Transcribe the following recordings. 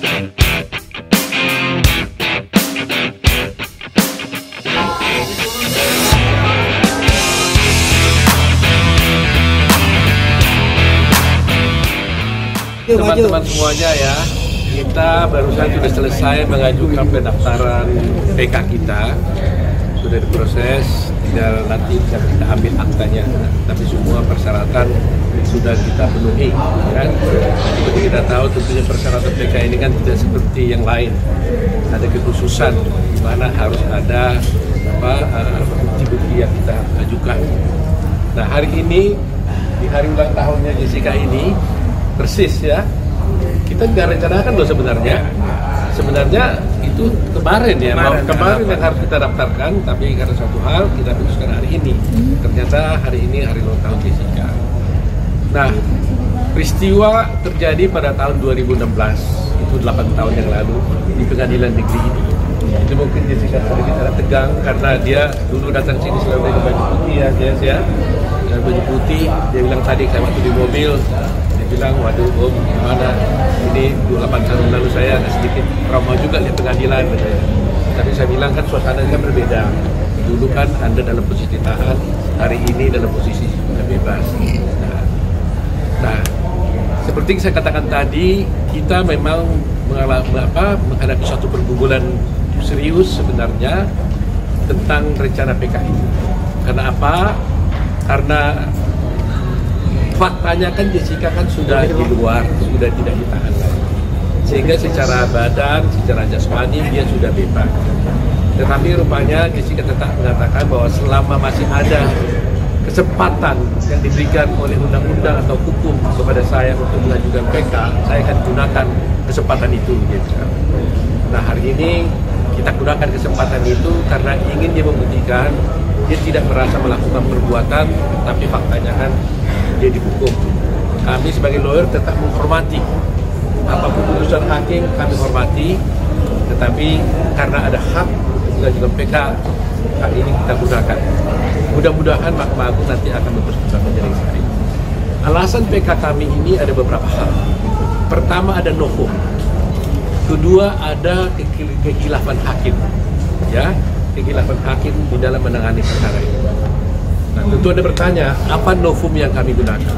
Teman-teman semuanya ya, kita barusan sudah selesai mengajukan pendaftaran PK kita, sudah diproses, tinggal nanti bisa kita ambil aktanya, tapi semua persyaratan sudah kita penuhi. Kan? Seperti kita tahu tentunya persyaratan PK ini kan tidak seperti yang lain, ada kekhususan di mana harus ada bukti-bukti yang kita ajukan. Nah hari ini, di hari ulang tahunnya Jessica ini, persis ya, kita nggak rencanakan loh sebenarnya itu kemarin ya, kemarin yang harus kita daftarkan, tapi karena suatu hal kita putuskan hari ini. Ternyata hari ini hari ulang tahun Jessica. Nah, peristiwa terjadi pada tahun 2016, itu 8 tahun yang lalu di pengadilan negeri ini. Itu mungkin Jessica sedikit agak tegang karena dia dulu datang sini selalu dengan baju putih ya, Jess ya, dan baju putih. Dia bilang tadi saya waktu di mobil, bilang, waduh Om, gimana ini 8 tahun lalu saya agak sedikit trauma juga lihat pengadilan gitu ya. Tapi saya bilang kan suasananya kan berbeda. Dulu kan Anda dalam posisi ditahan, hari ini dalam posisi bebas. Nah, seperti yang saya katakan tadi, kita memang menghadapi suatu pergumulan serius sebenarnya tentang rencana PK ini. Karena apa? Karena faktanya kan Jessica kan sudah di luar, sudah tidak ditahan lagi. Sehingga secara badan, secara jasmani dia sudah bebas. Tetapi rupanya Jessica tetap mengatakan bahwa selama masih ada kesempatan yang diberikan oleh undang-undang atau hukum kepada saya untuk mengajukan PK, saya akan gunakan kesempatan itu. Gitu. Nah hari ini kita gunakan kesempatan itu karena ingin dia membuktikan dia tidak merasa melakukan perbuatan, tapi faktanya kan dia dihukum. Kami sebagai lawyer tetap menghormati apapun keputusan hakim, kami hormati, tetapi karena ada hak mengajukan PK, kali ini kita gunakan. Mudah-mudahan Mahkamah Agung nanti akan memutuskan menjadi sehari. Alasan PK kami ini ada beberapa hal. Pertama ada novum, kedua ada kekhilafan hakim, ya, kekhilafan hakim di dalam menangani perkara ini. Nah, tentu Anda bertanya, apa novum yang kami gunakan?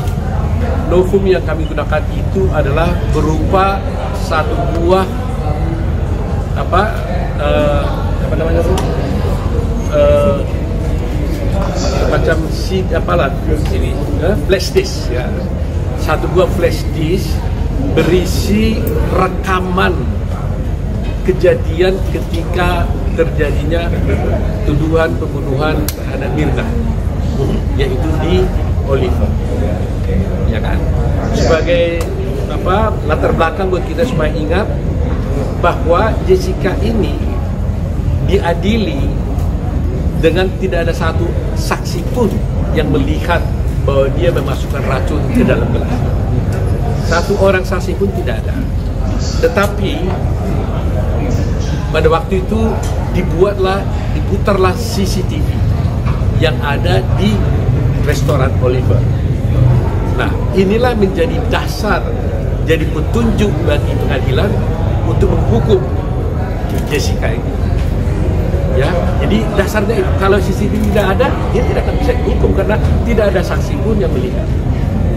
Novum yang kami gunakan itu adalah berupa satu buah semacam flash disk ya. Satu buah flash disk berisi rekaman kejadian ketika terjadinya tuduhan pembunuhan terhadap Mirna, yaitu di Oliver, ya kan? Sebagai latar belakang buat kita supaya ingat bahwa Jessica ini diadili dengan tidak ada satu saksi pun yang melihat bahwa dia memasukkan racun ke dalam gelas. Satu orang saksi pun tidak ada. Tetapi pada waktu itu diputarlah CCTV yang ada di restoran Oliver. Nah, inilah menjadi dasar, jadi petunjuk bagi pengadilan untuk menghukum Jessica ini. Ya, jadi dasarnya itu. Kalau CCTV tidak ada, dia tidak akan bisa dihukum karena tidak ada saksi pun yang melihat.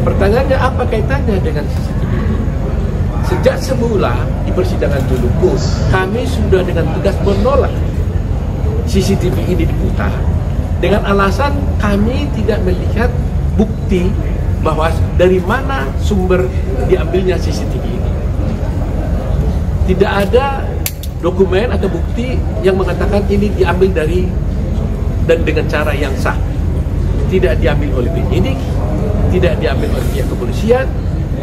Pertanyaannya apa kaitannya dengan CCTV? Sejak semula di persidangan dulu pun kami sudah dengan tegas menolak CCTV ini diputar dengan alasan kami tidak melihat bukti bahwa dari mana sumber diambilnya CCTV ini. Tidak ada dokumen atau bukti yang mengatakan ini diambil dari dan dengan cara yang sah. Tidak diambil oleh penyidik, tidak diambil oleh pihak kepolisian,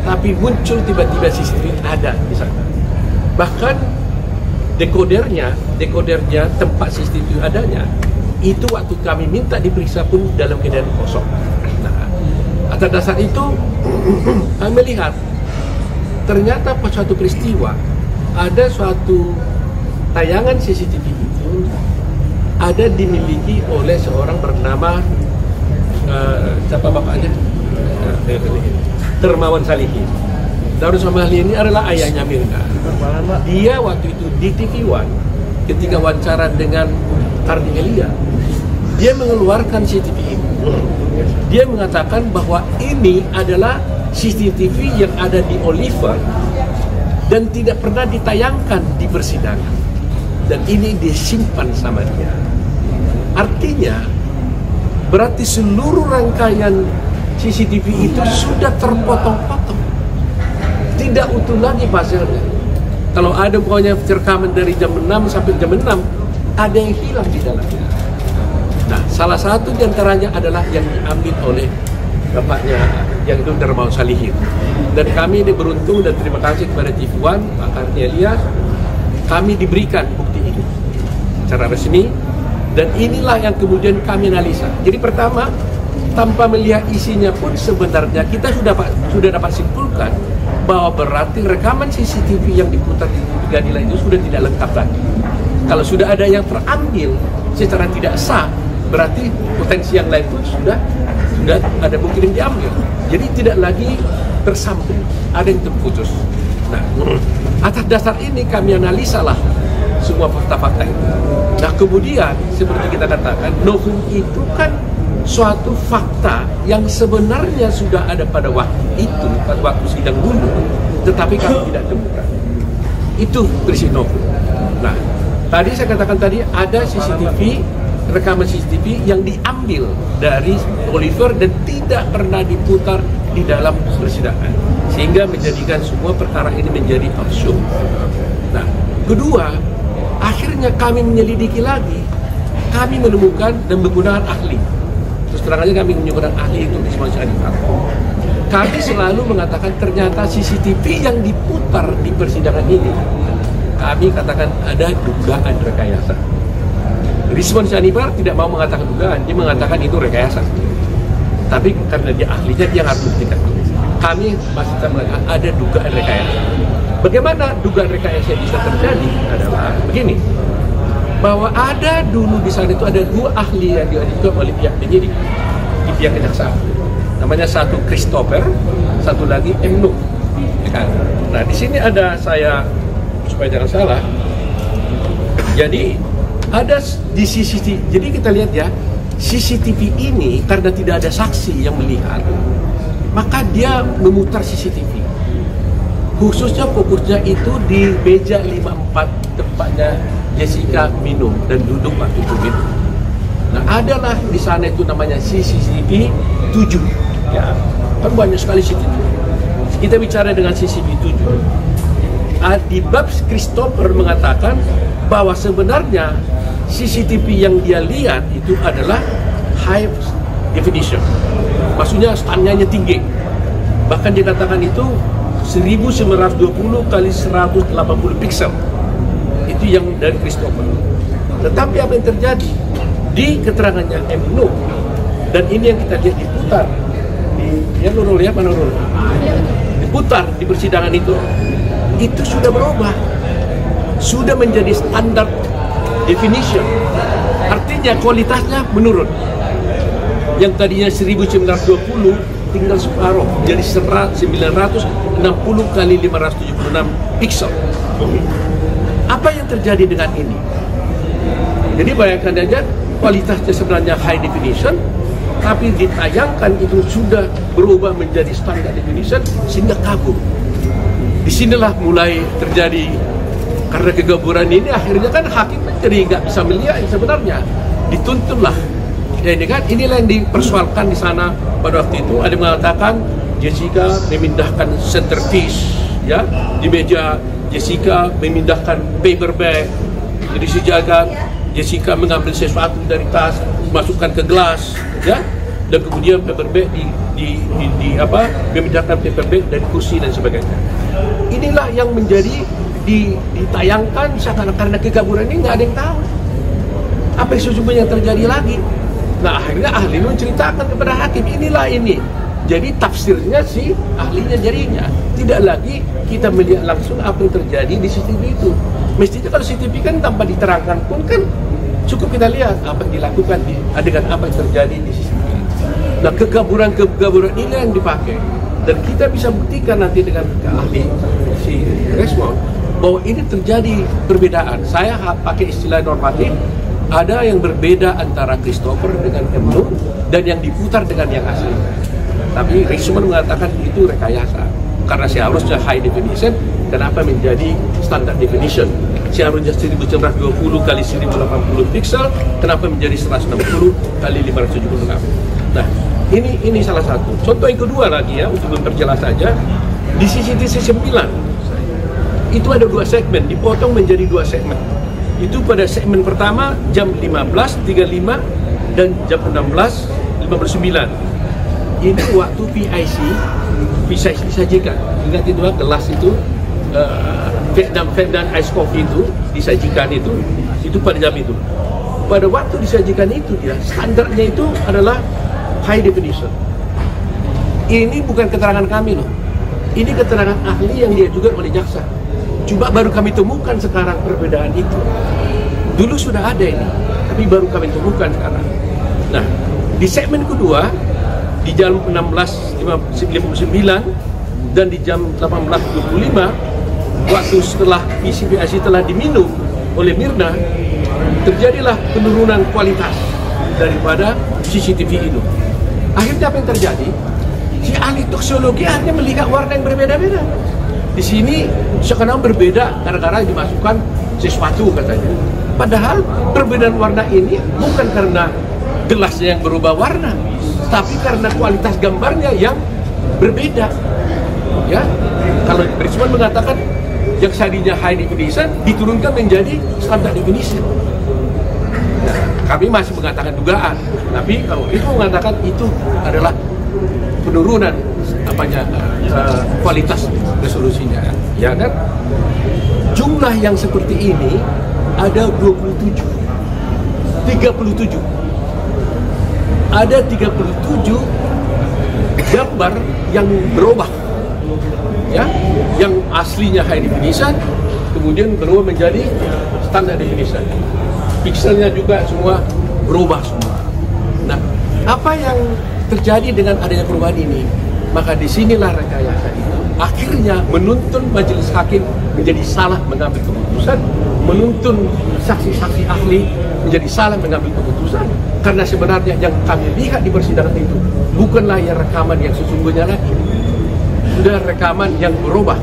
tapi muncul tiba-tiba CCTV ada di sana. Bahkan dekodernya tempat CCTV adanya itu waktu kami minta diperiksa pun dalam keadaan kosong. Nah, atas dasar itu kami melihat ternyata pada suatu peristiwa ada suatu tayangan CCTV itu ada dimiliki oleh seorang bernama siapa bapaknya? Termawan Salihin. Darus Salihin ini adalah ayahnya Mirna. Dia waktu itu di TV One ketika wawancara dengan Ardi Elia, dia mengeluarkan CCTV ini. Dia mengatakan bahwa ini adalah CCTV yang ada di Oliver dan tidak pernah ditayangkan di persidangan, dan ini disimpan sama dia. Artinya berarti seluruh rangkaian CCTV itu sudah terpotong-potong, tidak utuh lagi pasalnya. Kalau ada pokoknya rekaman dari jam 6 sampai jam 6, ada yang hilang di dalamnya. Nah, salah satu di antaranya adalah yang diambil oleh bapaknya, yang itu Darmawan Salihin. Dan kami ini beruntung dan terima kasih kepada TV One, Pak Ardi Elia, kami diberikan bukti ini secara resmi, dan inilah yang kemudian kami analisa. Jadi pertama, tanpa melihat isinya pun sebenarnya kita sudah dapat simpulkan bahwa berarti rekaman CCTV yang diputar di pengadilan itu sudah tidak lengkap lagi. Kalau sudah ada yang terambil secara tidak sah, berarti potensi yang lain pun sudah ada bukti yang diambil. Jadi tidak lagi tersambung, ada yang terputus. Nah, atas dasar ini kami analisalah semua fakta-fakta itu. Nah, kemudian seperti kita katakan, novum itu kan suatu fakta yang sebenarnya sudah ada pada waktu itu, pada waktu sidang dulu, tetapi kami tidak temukan. Itu prinsip novum. Nah, tadi saya katakan tadi ada CCTV, rekaman CCTV yang diambil dari Oliver dan tidak pernah diputar di dalam persidangan, sehingga menjadikan semua perkara ini menjadi absurd. Nah, kedua, akhirnya kami menyelidiki lagi, kami menemukan dan menggunakan ahli. Terus terang aja kami menggunakan ahli itu di Rismon Syarifah. Kami selalu mengatakan ternyata CCTV yang diputar di persidangan ini, kami katakan ada dugaan rekayasa. Rismon Syarifah tidak mau mengatakan dugaan, dia mengatakan itu rekayasa. Tapi karena dia ahlinya, dia harus buktikan. Kami masih mengatakan ada dugaan rekayasa. Bagaimana dugaan rekayasa bisa terjadi adalah begini, bahwa ada dulu di sana itu ada dua ahli yang diajukan oleh pihak penyidik di pihak kejaksaan. Namanya satu Christopher, satu lagi Emno. Ya kan? Nah, di sini ada saya, supaya jangan salah. Jadi ada di CCTV. Jadi kita lihat ya, CCTV ini karena tidak ada saksi yang melihat, maka dia memutar CCTV. Khususnya fokusnya itu di meja 54 tempatnya Jessica minum dan duduk waktu itu minum. Nah, adalah di sana itu namanya CCTV 7. Ya, kan banyak sekali CCTV. Kita bicara dengan CCTV 7. Di bab Christopher mengatakan bahwa sebenarnya CCTV yang dia lihat itu adalah high definition. Maksudnya standarnya tinggi. Bahkan dikatakan itu 1920 kali 180 pixel. Itu yang dari Christopher. Tetapi apa yang terjadi di keterangannya Emno, dan ini yang kita lihat diputar ya Nurul ya, mana Nurul? Diputar di persidangan itu sudah berubah, sudah menjadi standar definition. Artinya kualitasnya menurun. Yang tadinya 1920 tinggal separuh, jadi 960 kali 576 pixel. Apa yang terjadi dengan ini? Jadi bayangkan aja, kualitasnya sebenarnya high definition, tapi ditayangkan itu sudah berubah menjadi standar definition sehingga kabur. Disinilah mulai terjadi, karena kegaburan ini akhirnya kan hakim jadi nggak bisa melihat yang sebenarnya, dituntunlah. Ya, ini kan inilah yang dipersoalkan di sana pada waktu itu. Ada yang mengatakan Jessica memindahkan centerpiece, ya, di meja. Jessica memindahkan paper bag, jadi sejagat. Jessica mengambil sesuatu dari tas, masukkan ke gelas, ya, dan kemudian paper bag memindahkan paper bag dari kursi dan sebagainya. Inilah yang menjadi ditayangkan karena kegaburan ini nggak ada yang tahu apa yang sesungguhnya yang terjadi lagi. Nah, akhirnya ahli menceritakan kepada hakim, inilah ini. Jadi tafsirnya si ahlinya jadinya tidak lagi kita melihat langsung apa yang terjadi di CCTV itu. Mestinya kalau CCTV kan tanpa diterangkan pun kan cukup kita lihat apa yang dilakukan di adegan apa yang terjadi di CCTV. Nah, kegaburan ini yang dipakai, dan kita bisa buktikan nanti dengan ahli si Resmond bahwa ini terjadi perbedaan. Saya pakai istilah normatif, ada yang berbeda antara Christopher dengan Emno dan yang diputar dengan yang asli. Tapi Richmond mengatakan itu rekayasa karena seharusnya high definition, kenapa menjadi standard definition? Seharusnya 1920 kali 1080 pixel, kenapa menjadi 160 kali 576? Nah, ini salah satu. Contoh yang kedua lagi ya, untuk memperjelas saja, di CCTV 9 itu ada 2 segmen, dipotong menjadi 2 segmen. Itu pada segmen pertama jam 15.35 dan jam 16.59. Ini waktu PIC disajikan. Ingat itu gelas itu Vietnam Ice Coffee itu disajikan itu pada jam itu. Pada waktu disajikan itu ya, standarnya itu adalah high definition. Ini bukan keterangan kami loh. Ini keterangan ahli yang diajukan oleh jaksa. Cuma baru kami temukan sekarang perbedaan itu. Dulu sudah ada ini, tapi baru kami temukan sekarang. Nah, di segmen kedua, di jam 16.59 dan di jam 18.25, waktu setelah PCPIC telah diminum oleh Mirna, terjadilah penurunan kualitas daripada CCTV itu. Akhirnya apa yang terjadi? Si ahli toksologi akhirnya melihat warna yang berbeda-beda. Di sini sekarang berbeda gara-gara dimasukkan sesuatu katanya. Padahal perbedaan warna ini bukan karena gelasnya yang berubah warna, tapi karena kualitas gambarnya yang berbeda. Ya, kalau Richmond mengatakan yang tadinya high definition diturunkan menjadi standard definition. Nah, kami masih mengatakan dugaan, tapi kalau itu mengatakan itu adalah penurunan kualitas resolusinya, ya kan? Jumlah yang seperti ini ada 37. Ada 37 gambar yang berubah, ya, yang aslinya high definition kemudian berubah menjadi standard definition. Pixelnya juga semua berubah semua. Nah, apa yang terjadi dengan adanya perubahan ini? Maka disinilah rekayasa itu akhirnya menuntun majelis hakim menjadi salah mengambil keputusan, menuntun saksi-saksi ahli menjadi salah mengambil keputusan, karena sebenarnya yang kami lihat di persidangan itu bukanlah yang rekaman yang sesungguhnya lagi, sudah rekaman yang berubah,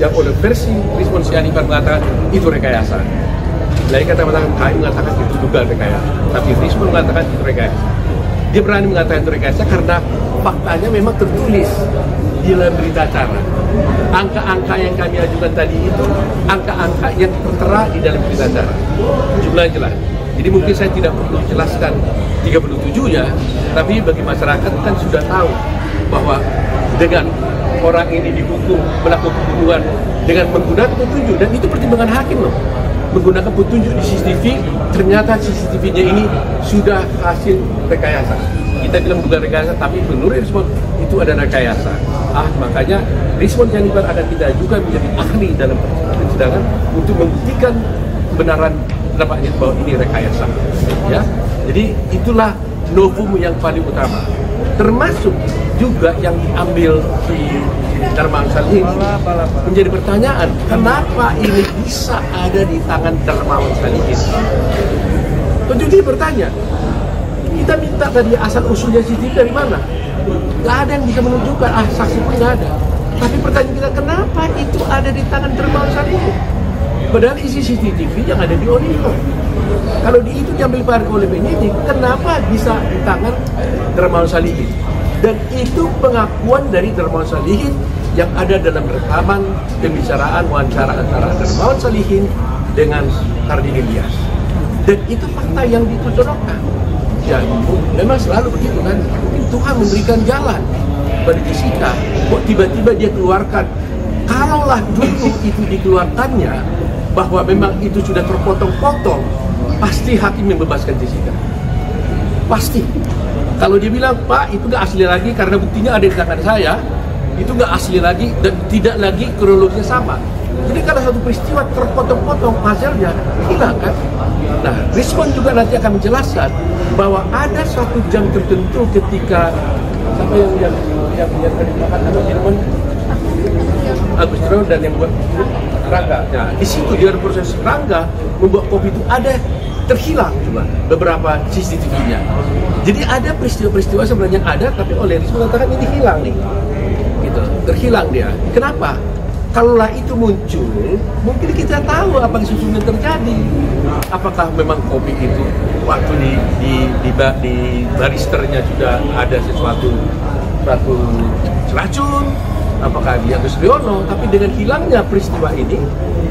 yang oleh versi Richmond Sianipar mengatakan itu rekayasa. Lain kata kami mengatakan itu juga rekayasa, tapi Richmond mengatakan itu rekayasa. Dia berani mengatakan itu rekayasa karena faktanya memang tertulis di dalam berita acara. Angka-angka yang kami ajukan tadi itu angka-angka yang tertera di dalam berita acara. Jumlahnya jelas. Jadi mungkin saya tidak perlu jelaskan 37-nya, tapi bagi masyarakat kan sudah tahu bahwa dengan orang ini dihukum melakukan pembunuhan dengan menggunakan petunjuk, dan itu pertimbangan hakim loh. Menggunakan petunjuk di CCTV, ternyata CCTV-nya ini sudah hasil rekayasa. Kita bilang bukan rekayasa, tapi menurut Richmond itu ada rekayasa. Makanya Richmond Sianipar akan kita ajukan menjadi ahli dalam persidangan untuk membuktikan kebenaran pendapatnya bahwa ini rekayasa. Ya, jadi itulah novum yang paling utama. Termasuk juga yang diambil di Darmawan Salihin. Menjadi pertanyaan, kenapa ini bisa ada di tangan Darmawan Salihin? Tentu dia bertanya, kita minta tadi asal usulnya CCTV dari mana? Gak ada yang bisa menunjukkan, saksi pun gak ada. Tapi pertanyaan kita, kenapa itu ada di tangan Darmawan Salihin? Padahal isi CCTV yang ada di Oliver. Kalau di itu diambil oleh penyidik, kenapa bisa di tangan Darmawan Salihin? Dan itu pengakuan dari Darmawan Salihin yang ada dalam rekaman pembicaraan wawancara antara Darmawan Salihin dengan Hardin Ilyas. Dan itu fakta yang ditunjukkan. Ya, memang selalu begitu kan. Mungkin Tuhan memberikan jalan pada Jessica, kok tiba-tiba dia keluarkan. Kalaulah dulu itu dikeluarkannya, bahwa memang itu sudah terpotong-potong, pasti hakim membebaskan Jessica. Pasti. Kalau dia bilang, Pak, itu nggak asli lagi karena buktinya ada di tangan saya, itu nggak asli lagi dan tidak lagi kronologisnya sama. Jadi kalau satu peristiwa terpotong-potong hasilnya hilang kan? Nah, Richmond juga nanti akan menjelaskan bahwa ada suatu jam tertentu ketika siapa yang tadi makan atau Agus Tro dan yang buat Rangga. Nah, di situ di dalam proses Rangga membuat kopi itu ada terhilang juga beberapa CCTV-nya. Jadi ada peristiwa-peristiwa sebenarnya yang ada, tapi oleh Riz mengatakan ini hilang nih, gitu, terhilang dia. Kenapa? Kalaulah itu muncul, mungkin kita tahu apa yang sesungguhnya terjadi. Apakah memang kopi itu waktu di baristernya sudah ada sesuatu racun? Apakah dia Agusriono? Tapi dengan hilangnya peristiwa ini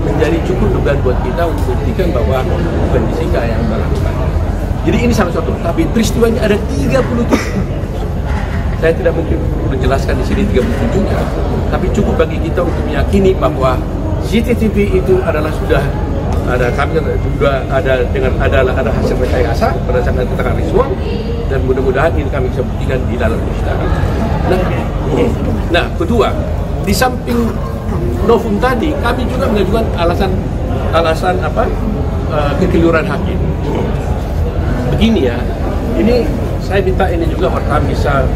menjadi cukup dugaan buat kita untuk membuktikan bahwa bukan Jessica yang melakukan. Jadi ini salah satu. Tapi peristiwanya ada 37. Saya tidak mungkin menjelaskan di sini 37-nya, tapi cukup bagi kita untuk meyakini bahwa CCTV itu adalah sudah ada, kami sudah ada dengan ada hasil rekayasa berdasarkan keterangan Rizwan, dan mudah-mudahan ini kami bisa buktikan di dalam persidangan. Nah, kedua, di samping novum tadi, kami juga mengajukan alasan kekeliruan hakim. Begini ya, ini saya minta ini juga wartawan bisa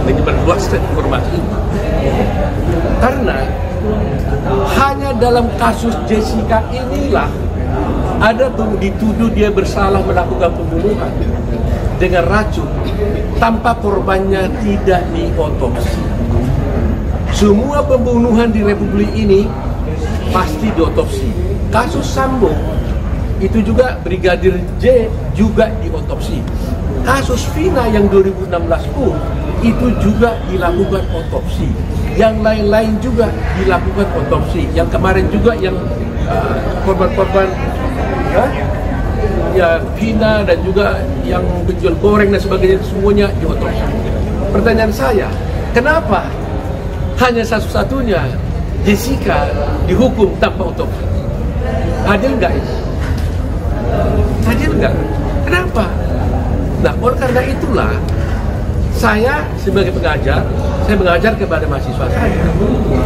menyebarluaskan informasi ini. Karena hanya dalam kasus Jessica inilah ada dituduh dia bersalah melakukan pembunuhan dengan racun tanpa korbannya tidak diotopsi. Semua pembunuhan di Republik ini pasti diotopsi. Kasus Sambo itu juga Brigadir J juga diotopsi. Kasus Vina yang 2016 pun itu juga dilakukan otopsi. Yang lain-lain juga dilakukan otopsi. Yang kemarin juga yang korban-korban ya Vina dan juga yang penjual goreng dan sebagainya, semuanya diotopsi. Pertanyaan saya, kenapa hanya satu-satunya Jessica dihukum tanpa otopsi? Adil nggak ini? Adil nggak? Kenapa? Nah, oleh karena itulah saya sebagai pengajar, saya mengajar kepada mahasiswa saya.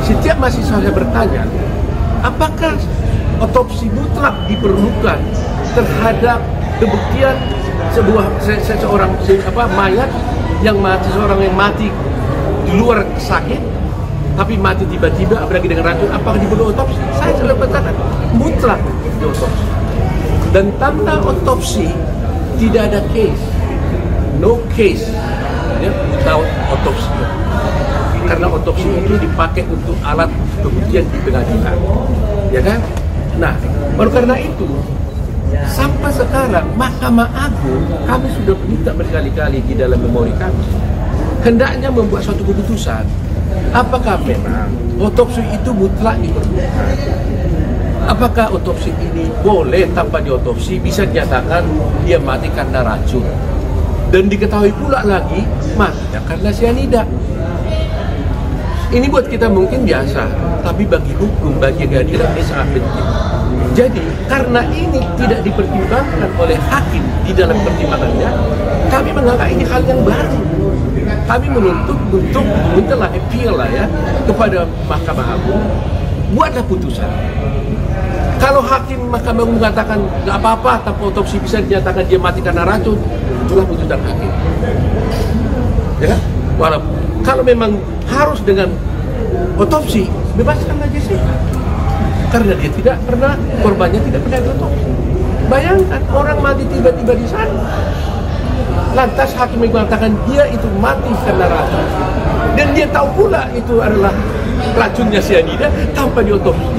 Setiap mahasiswa saya bertanya, apakah otopsi mutlak diperlukan terhadap kebuktian seseorang mayat yang mati, seseorang yang mati di luar sakit tapi mati tiba-tiba apalagi dengan racun, apakah diperlu otopsi? Saya selalu katakan mutlak diotopsi. Dan tanpa otopsi tidak ada case, no case ya, without otopsi. Karena otopsi itu dipakai untuk alat pembuktian di pengadilan, ya kan? Nah, oleh karena itu sampai sekarang Mahkamah Agung kami sudah minta berkali-kali di dalam memori kami hendaknya membuat suatu keputusan. Apakah memang otopsi itu mutlak diperlukan? Apakah otopsi ini boleh tanpa diotopsi bisa dinyatakan dia mati karena racun? Dan diketahui pula lagi matinya karena cyanida. Ini buat kita mungkin biasa, tapi bagi hukum, bagi keadilan ini sangat penting. Jadi karena ini tidak dipertimbangkan oleh hakim di dalam pertimbangannya, kami menganggap ini hal yang baru. Kami menuntut untuk mintalah appeal lah ya kepada Mahkamah Agung, buatlah putusan. Kalau hakim Mahkamah Agung mengatakan nggak apa-apa tanpa otopsi bisa dinyatakan dia mati karena racun, itulah putusan hakim. Ya, walaupun kalau memang harus dengan otopsi, bebaskanlah Jessica. Karena dia tidak pernah, korbannya tidak pernah diotopsi. Bayangkan orang mati tiba-tiba di sana. Lantas hakim mengatakan dia itu mati karena racun. Dan dia tahu pula itu adalah racunnya cyanida tanpa diotopsi.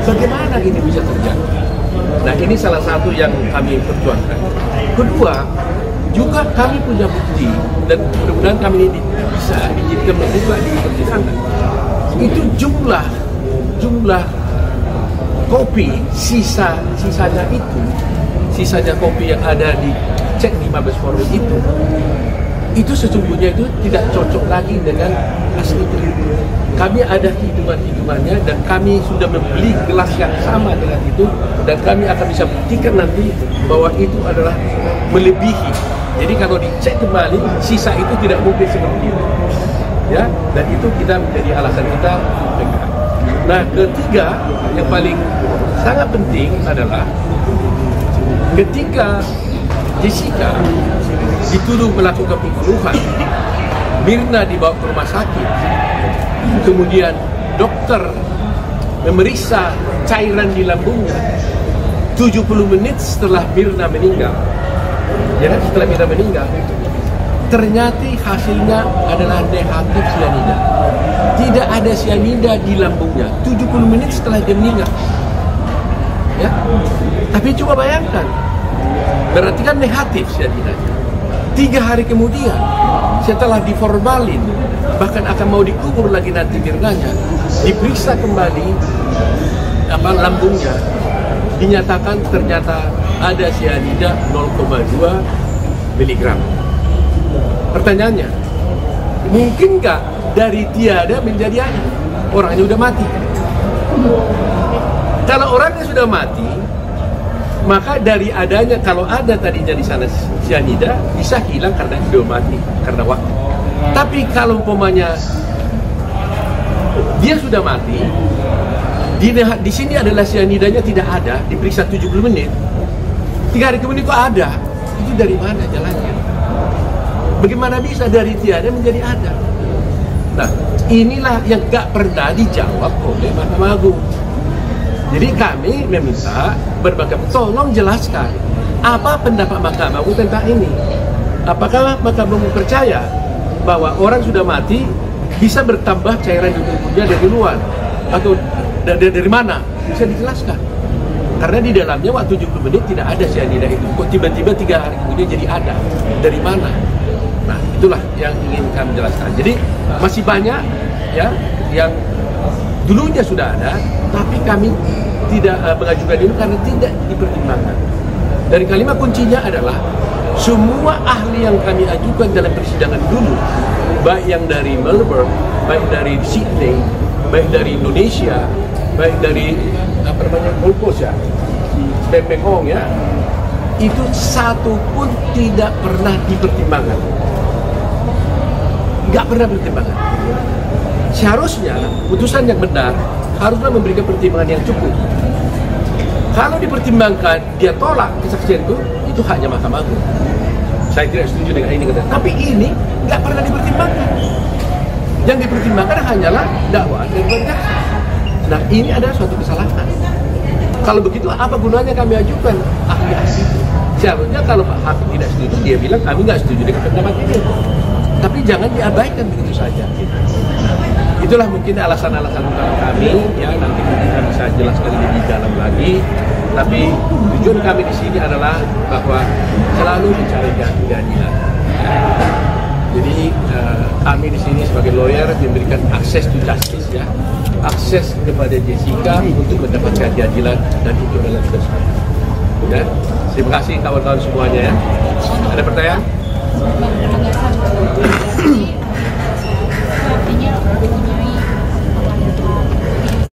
Bagaimana ini bisa terjadi? Nah, ini salah satu yang kami perjuangkan. Kedua, juga kami punya bukti dan mudah-mudahan kami ini bisa dijadikan membuka di persidangan. Itu jumlah kopi sisanya kopi yang ada di cek di Mabes Polri itu sesungguhnya itu tidak cocok lagi dengan asli. Kami ada hitungan-hitungannya dan kami sudah membeli gelas yang sama dengan itu dan kami akan bisa buktikan nanti bahwa itu adalah melebihi. Jadi kalau dicek kembali sisa itu tidak mungkin seperti itu. Ya, dan itu kita menjadi alasan kita untuk pegang. Nah, ketiga yang paling sangat penting adalah ketika Jessica dituduh melakukan pembunuhan, Mirna dibawa ke rumah sakit, kemudian dokter memeriksa cairan di lambungnya 70 menit setelah Mirna meninggal, ya kan, setelah Mirna meninggal, ternyata hasilnya adalah negatif sianida. Tidak ada sianida di lambungnya 70 menit setelah dia meninggal. Ya. Tapi coba bayangkan, berarti kan negatif sianidanya. 3 hari kemudian, setelah diformalin, bahkan akan mau dikubur lagi nanti Mirnanya, diperiksa kembali lambungnya, dinyatakan ternyata ada sianida 0,2 mg. Pertanyaannya, mungkin nggak dari tiada menjadi ada? Orangnya udah mati. Kalau orangnya sudah mati, maka dari adanya, kalau ada tadinya di sana sianida, bisa hilang karena sudah mati, karena waktu. Tapi kalau umpamanya dia sudah mati, di sini adalah sianidanya tidak ada, diperiksa 70 menit, 3 hari kemudian kok ada, itu dari mana jalannya? Bagaimana bisa dari tiada menjadi ada? Nah, inilah yang gak pernah dijawab oleh Mahkamah Agung. Jadi kami meminta berbagai, tolong jelaskan apa pendapat Mahkamah Agung tentang ini. Apakah Mahkamah Agung percaya bahwa orang sudah mati bisa bertambah cairan di tubuhnya dari luar atau dari mana? Bisa dijelaskan. Karena di dalamnya waktu 70 menit tidak ada sianida itu. Kok tiba-tiba 3 hari kemudian jadi ada? Dari mana? Nah, itulah yang ingin kami jelaskan. Jadi masih banyak ya yang dulunya sudah ada, tapi kami tidak mengajukan ini karena tidak dipertimbangkan. Dari kalimat kuncinya adalah semua ahli yang kami ajukan dalam persidangan dulu, baik yang dari Melbourne, baik dari Sydney, baik dari Indonesia, baik dari Gold Coast ya, Bempeng Hong ya, itu satu pun tidak pernah dipertimbangkan. Nggak pernah pertimbangan. Seharusnya putusan yang benar haruslah memberikan pertimbangan yang cukup. Kalau dipertimbangkan dia tolak kesaksian itu haknya Mahkamah Agung. Saya tidak setuju dengan ini. Tapi ini nggak pernah dipertimbangkan. Yang dipertimbangkan hanyalah dakwaan dan jaksa. Nah, ini adalah suatu kesalahan. Kalau begitu apa gunanya kami ajukan ahli-ahli? Seharusnya kalau Pak Hakim tidak setuju, dia bilang kami nggak setuju dengan pendapat ini. Tapi jangan diabaikan begitu saja. Itulah mungkin alasan-alasan utama kami, ya nanti kita bisa jelaskan lebih dalam lagi. Tapi tujuan kami di sini adalah bahwa selalu mencari keadilan. Jadi kami di sini sebagai lawyer memberikan akses to justice, ya, akses kepada Jessica untuk mendapatkan keadilan, dan itu adalah tugas kami. Ya, terima kasih kawan-kawan semuanya. Ya. Ada pertanyaan?